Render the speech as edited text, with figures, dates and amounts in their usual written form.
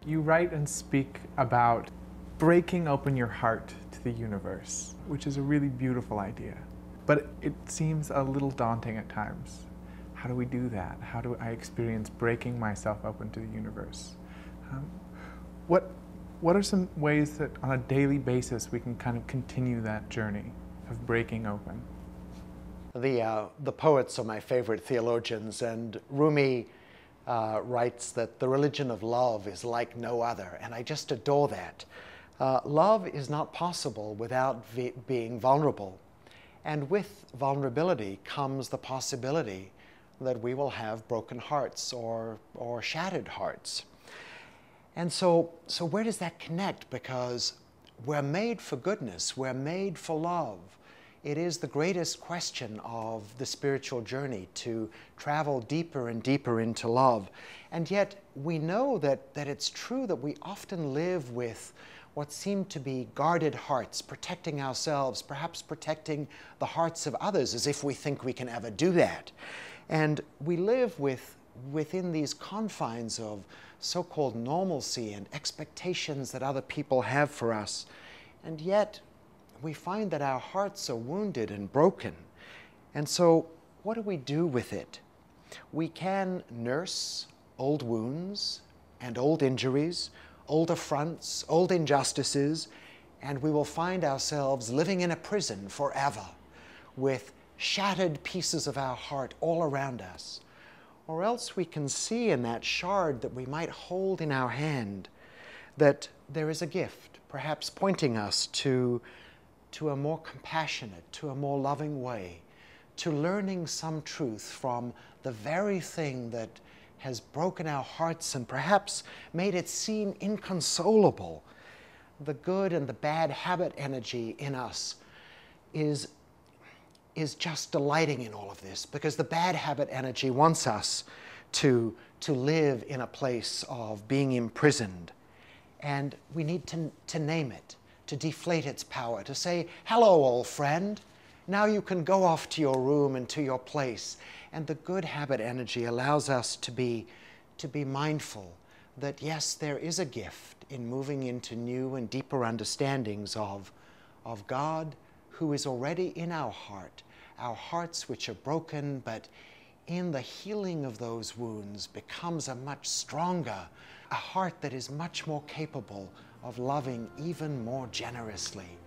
You write and speak about breaking open your heart to the universe, which is a really beautiful idea. But it seems a little daunting at times. How do we do that? How do I experience breaking myself open to the universe? What are some ways that on a daily basis we can kind of continue that journey of breaking open? The poets are my favorite theologians, and Rumi writes that the religion of love is like no other, and I just adore that. Love is not possible without being vulnerable, and with vulnerability comes the possibility that we will have broken hearts or shattered hearts. And so where does that connect? Because we're made for goodness, we're made for love. It is the greatest question of the spiritual journey, to travel deeper and deeper into love. And yet we know that it's true that we often live with what seem to be guarded hearts, protecting ourselves, perhaps protecting the hearts of others, as if we think we can ever do that. And we live within these confines of so-called normalcy and expectations that other people have for us. And yet we find that our hearts are wounded and broken. And so what do we do with it? We can nurse old wounds and old injuries, old affronts, old injustices, and we will find ourselves living in a prison forever with shattered pieces of our heart all around us. Or else we can see in that shard that we might hold in our hand that there is a gift, perhaps pointing us to a more compassionate, to a more loving way, to learning some truth from the very thing that has broken our hearts and perhaps made it seem inconsolable. The good and the bad habit energy in us is just delighting in all of this, because the bad habit energy wants us to live in a place of being imprisoned. And we need to name it, to deflate its power, to say, hello, old friend. Now you can go off to your room and to your place. And the good habit energy allows us to be mindful that, yes, there is a gift in moving into new and deeper understandings of God, who is already in our hearts which are broken, but in the healing of those wounds becomes a much stronger, a heart that is much more capable of loving even more generously.